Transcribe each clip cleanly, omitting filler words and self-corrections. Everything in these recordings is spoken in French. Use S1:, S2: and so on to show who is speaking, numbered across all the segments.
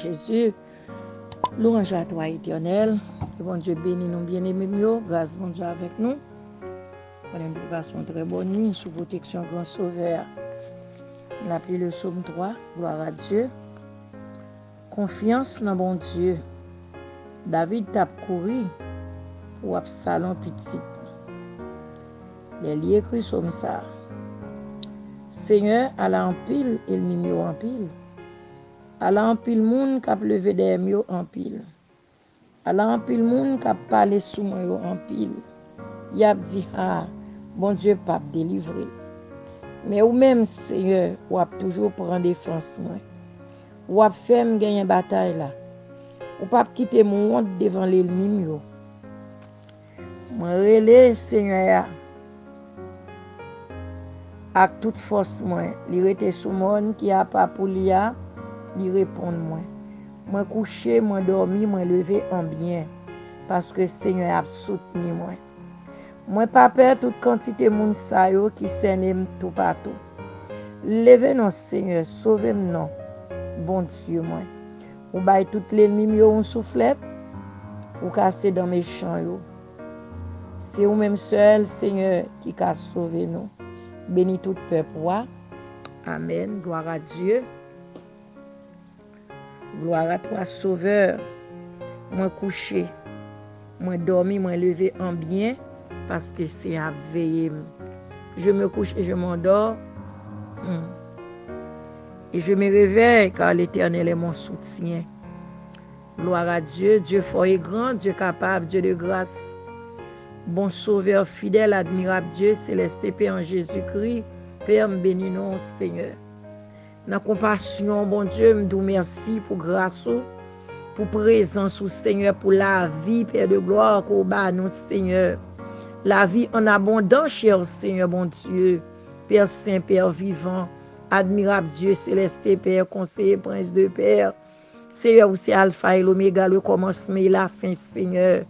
S1: Jésus. Louange à toi, éternel. Que bon Dieu bénisse nous, bien-aimés, grâce bon Dieu avec nous. Pendant une façon très bonne nuit, sous protection grand sauveur. On appelle le psaume 3, gloire à Dieu. Confiance dans bon Dieu. David t'a couru pour Absalom petit. Les écrit psaume ça. Seigneur, à la en pile, et le mimio en pile. À la en pile moun k'ap levé des mio en pile. À la en pile moun k'ap parlé sous moi en pile. Y a dit ah, bon Dieu pas délivrer. Mais ou même Seigneur, ou a toujours prendre défense moi. Ou a fait me gagner bataille là. Ou pas quitter mon honte devant l'ennemi yo. Moi relé Seigneur avec toute force moi, li rete sous monde qui a pas pour li répondre moi. Moi couché, moi dormi, moi levé en bien parce que Seigneur a soutenu moi. Moi pas peur toute quantité moun sa yo qui s'aime tout partout. Levez non Seigneur, sauvez-moi non. Bon Dieu moi. Ou bay tout l'ennemi yo un soufflette ou casser dans mes champs yo. C'est ou même seul Seigneur qui a sauvé nous. Bénis tout peuple. Amen. Gloire à Dieu. Gloire à toi, Sauveur. Moi couché, moi dormi, moi levé en bien, parce que c'est à veiller. Je me couche et je m'endors. Et je me réveille car l'Éternel est mon soutien. Gloire à Dieu, Dieu fort et grand, Dieu capable, Dieu de grâce. Bon Sauveur fidèle, admirable Dieu, céleste Père en Jésus-Christ. Père, me bénis nous, Seigneur. Dans compassion, bon Dieu, me dis merci pour grâce, pour présence, Seigneur, pour la vie, Père de gloire, qu'au bas nous, Seigneur. La vie en abondance, cher Seigneur, bon Dieu. Père Saint, Père vivant, admirable Dieu, céleste Père, conseiller, prince de Père. Seigneur, où c'est Alpha et l'Oméga, le commencement et la fin, Seigneur.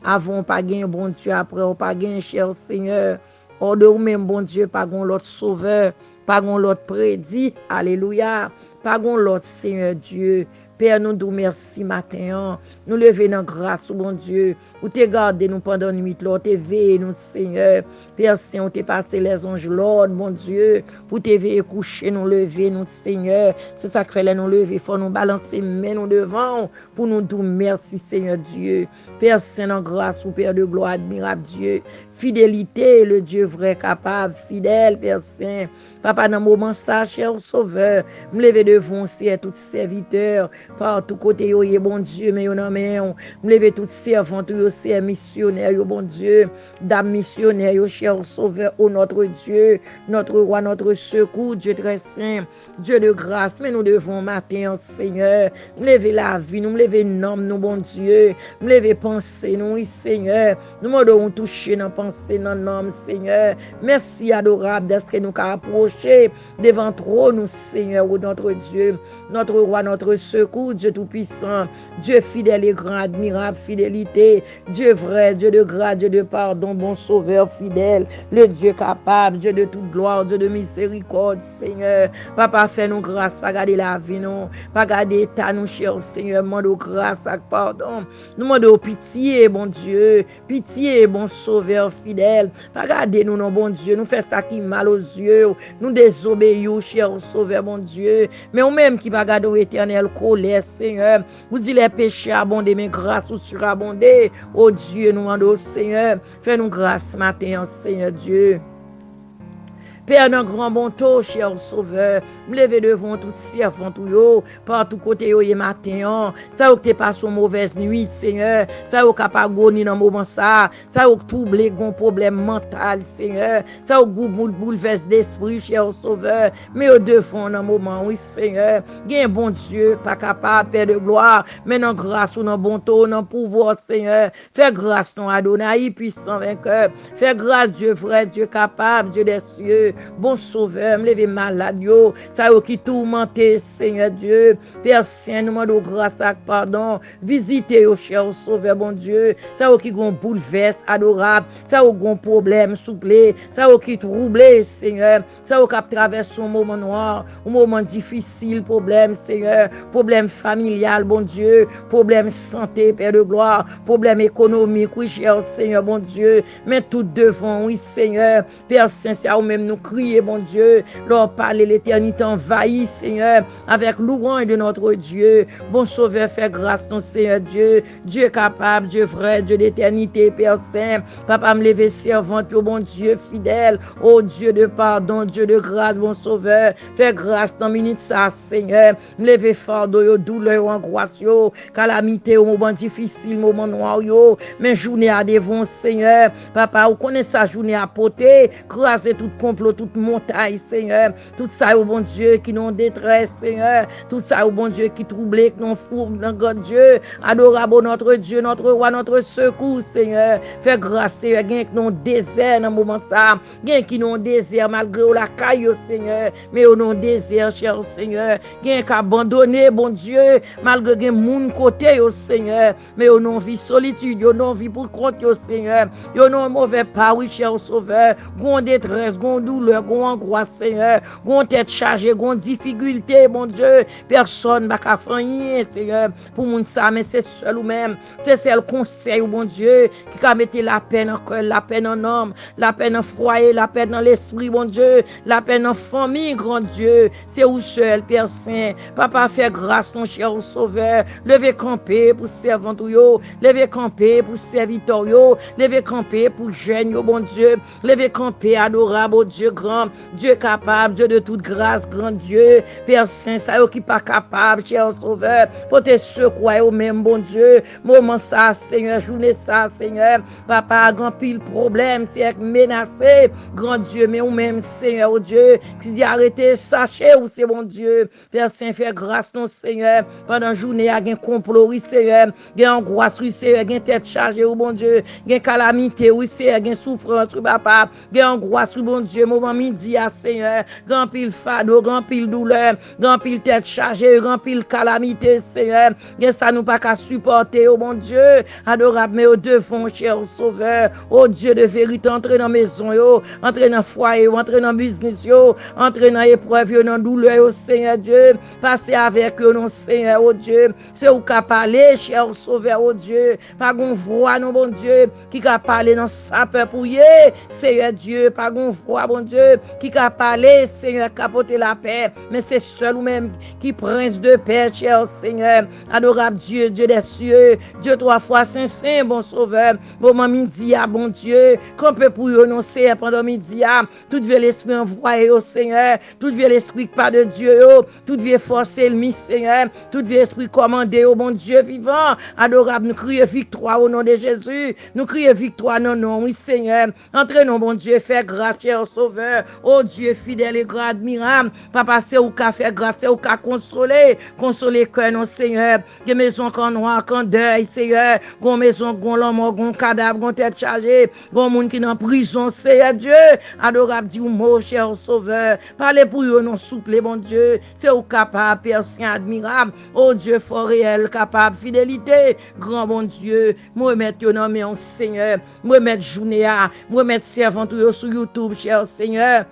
S1: Avant, pas gain, bon Dieu, après, pas gain, cher Seigneur. Hors de vous-même, bon Dieu, pas gain l'autre sauveur, pas gain l'autre prédit, alléluia, pas gain l'autre Seigneur Dieu. Père, nous nous merci matin. Nous levons dans grâce, bon Dieu. Ou te gardé nous pendant une nuit, là, te veillé nous, Seigneur. Père Saint, on te passé les anges, Lord, mon Dieu, pour te veiller coucher, nous lever, nous, Seigneur. C'est ça que fait nous lever, il faut nous balancer, mais nous devant, pour nous dire merci, Seigneur Dieu. Père Saint, en grâce, ou Père de gloire, admirable Dieu. Fidélité, le Dieu vrai, capable, fidèle, Père Saint. Papa, dans le moment ça, cher Sauveur, me lever devant, c'est tout serviteur. Par tout côté, yo, bon Dieu, mais yo nan men, me lever tout servant, yo, c'est missionnaire, yo, bon Dieu, dame missionnaire, yo, cher Sauveur, oh notre Dieu, notre roi, notre secours, Dieu très saint, Dieu de grâce, mais nous devons matin, Seigneur, me lever la vie, nous me lever nom, nous, bon Dieu, me lever penser, nous, oui, Seigneur, nous me devons toucher dans penser, dans nom, Seigneur, merci adorable d'être que nous approcher devant trop, nous, Seigneur, oh notre Dieu, notre roi, notre secours, Dieu tout-puissant, Dieu fidèle et grand, admirable, fidélité, Dieu vrai, Dieu de grâce, Dieu de pardon, bon sauveur fidèle, le Dieu capable, Dieu de toute gloire, Dieu de miséricorde, Seigneur. Papa, fais-nous grâce, pas garder la vie, non, pas garder l'état, nous, cher Seigneur, demande grâce et pardon, nous demandons pitié, bon Dieu, pitié, bon sauveur fidèle, pas garder nous, non, bon Dieu, nous fait ça qui mal aux yeux, nous désobéissons, cher sauveur, bon Dieu, mais ou même qui pas garder l'éternel colère, Seigneur, vous dites les péchés abondés, mais grâce ou surabondée. Oh Dieu, nous demandons, Seigneur, fais-nous grâce matin, Seigneur Dieu. Père, dans grand bon taux, cher Sauveur, me lever devant tout servant, tout yo, par tout côté yo, matin, ça ou que t'es pas son mauvaise nuit, Seigneur, ça ou qu'à pas goni dans moment ça ou troublé, gon problème mental, Seigneur, ça ou bouleverse d'esprit, cher Sauveur, mais au devant dans moment, oui, Seigneur, gain bon Dieu, pas capable, Père de gloire, mais dans grâce ou dans bon taux, dans pouvoir, Seigneur, fais grâce ton Adonai, puissant vainqueur, fais grâce, Dieu vrai, Dieu capable, Dieu des cieux, Bon sauveur, me lever malade, yo. Ça yo qui tourmenté, Seigneur Dieu. Père Saint, nous demandons grâce et pardon. Visitez, yo, cher sauveur, bon Dieu. Ça yo qui gon bouleverse, adorable. Ça yo gon problème, souple. Ça yo qui troublé, Seigneur. Ça yo qui traverse un moment noir, un moment difficile, problème, Seigneur. Problème familial, bon Dieu. Problème santé, Père de gloire. Problème économique, oui, cher Seigneur, bon Dieu. Mais tout devant, oui, Seigneur. Père Saint, c'est à nous-mêmes nous crier, bon Dieu. Leur parler, l'éternité envahit, Seigneur, avec louange de notre Dieu. Bon Sauveur, fais grâce, ton Seigneur Dieu. Dieu capable, Dieu vrai, Dieu d'éternité, Père Saint. Papa, me lever servante, oh bon Dieu fidèle. Oh Dieu de pardon, Dieu de grâce, bon Sauveur. Fais grâce dans minute ça, Seigneur. Me lever fardeau, yo, douleur, angoisse, yo, calamité, au moment difficile, moment noir, yo. Mais journée à devant, Seigneur. Papa, vous connaissez sa journée à porter. Craser tout complot, toute montagne, Seigneur. Tout ça, oh bon Dieu, qui nous détresse, Seigneur. Tout ça, oh bon Dieu, qui troublé, qui nous fourbe dans God Dieu. Adorable notre Dieu, notre roi, notre secours, Seigneur. Fais grâce, Seigneur. Gain qui nous désert dans le moment ça. Gain qui nous désert malgré la caille, Seigneur. Mais au non désert, cher Seigneur. Gain qui abandonné, bon Dieu, malgré gain moun côté, Seigneur. Mais au non vie solitude, au non vie pour compte, Seigneur. Au non mauvais pas, oui, cher Sauveur. Gon détresse, gon douleur, gon angoisse, Seigneur. Gon tête chargée, gon difficulté, mon Dieu. Personne n'a qu'à faire rien, Seigneur. Pour moun ça, mais c'est seul ou même. C'est seul conseil, mon Dieu, qui a mettre la peine en cœur, la peine en homme, la peine en foyer, la peine dans l'esprit, mon Dieu, la peine en famille, grand Dieu. C'est où seul, Père Saint. Papa, fais grâce, ton cher Sauveur. Levez camper pour servant, levez camper pour serviteur, levez camper pour jeune, bon Dieu. Levez camper, adorable, oh Dieu grand, Dieu capable, Dieu de toute grâce, grand Dieu. Père Saint, ça qui pas capable, cher Sauveur, pour te secouer au même, bon Dieu. Moment ça, Seigneur, journée ça, Seigneur. Papa, grand pile problème, c'est menacé, grand Dieu, mais ou même, Seigneur, oh Dieu, qui dit arrêtez, sachez où c'est, bon Dieu. Père Saint, fais grâce, ton Seigneur, pendant la journée, il y a un complot, oui, Seigneur, il y a angoisse, oui, Seigneur, il y a tête chargée, oh bon Dieu, il y a calamité, oui, Seigneur, il y a souffrance, oui, papa, il y a angoisse, oui, bon Dieu, moment midi, Seigneur, grand pile fardeau, grand pile douleur, grand pile tête chargée, grand pile calamité, Seigneur, il y a ça nous pas qu'à supporter, oh bon Dieu, adorable, mais au devant, cher Sauveur, oh Dieu de vérité, entrez dans la maison, yo, entrez dans le foyer, entrez dans le business, yo, entrez dans l'épreuve, yo, dans la douleur, oh Seigneur Dieu, passez avec eux, non Seigneur, oh Dieu, c'est où qu'à parler, cher Sauveur, oh Dieu, pas qu'on voit, non bon Dieu, qui qu'a parlé dans sa peur pour y Seigneur Dieu, pas qu'on voit, bon Dieu, qui qu'a parlé, Seigneur, capoter la paix, mais c'est seul ou même qui prince de paix, cher Seigneur, adorable Dieu, Dieu des cieux, Dieu 3 fois Saint, bon Sauveur, moment midi, bon Dieu, qu'on peut pour y annoncer pendant midi, tout vieux l'esprit envoyé au Seigneur, tout vieux l'esprit pas de Dieu, tout vieux force ennemi, Seigneur, tout vieux esprit commandé au bon Dieu vivant, adorable, nous crions victoire au nom de Jésus, nous crions victoire, non, non, oui, Seigneur, entraînons, bon Dieu, fais grâce, cher Sauveur, oh Dieu fidèle et grand admirable, papa, c'est où qu'a fait grâce, c'est où qu'a consoler cœur, non, Seigneur, des maisons qu'en noir, qu'en deuil, Seigneur, gon maison, gon l'homme, gon cadavre, gon tête chargée, gon monde qui est en prison, Seigneur Dieu, adorable, dis mot, cher Sauveur, parlez pour eux, non, souple, bon Dieu, c'est où capable, Père Saint admirable, oh Dieu fort réel, capable, fidélité, grand bon Dieu, moi mettre yo dans mes Seigneur, moi mettre journée à, moi mettre servant sur YouTube, cher Seigneur.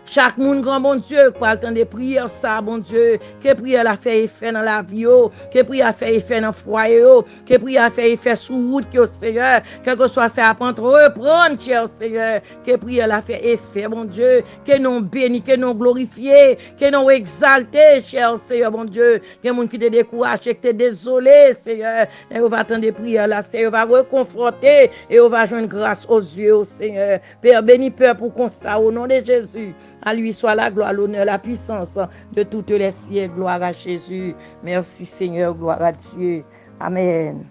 S1: Chaque monde, grand bon Dieu, quoi le temps de prière, ça, bon Dieu, que prière a fait effet dans la vie, que prière a fait effet dans le foyer, que prière a fait effet sur route, Seigneur, quel que soit ça, apprendre, reprendre, cher Seigneur, que prière a fait effet, bon Dieu, que nous bénis, que nous glorifiés, que nous exaltés, cher Seigneur, bon Dieu, que les gens qui te découragent, qui te désolé, Seigneur, et on va attendre des prières là, Seigneur, on va reconfronter et on va joindre grâce aux yeux, Seigneur. Père, bénis Père pour qu'on ça, au nom de Jésus. À lui soit la gloire, l'honneur, la puissance de toutes les siècles. Gloire à Jésus. Merci Seigneur, gloire à Dieu. Amen.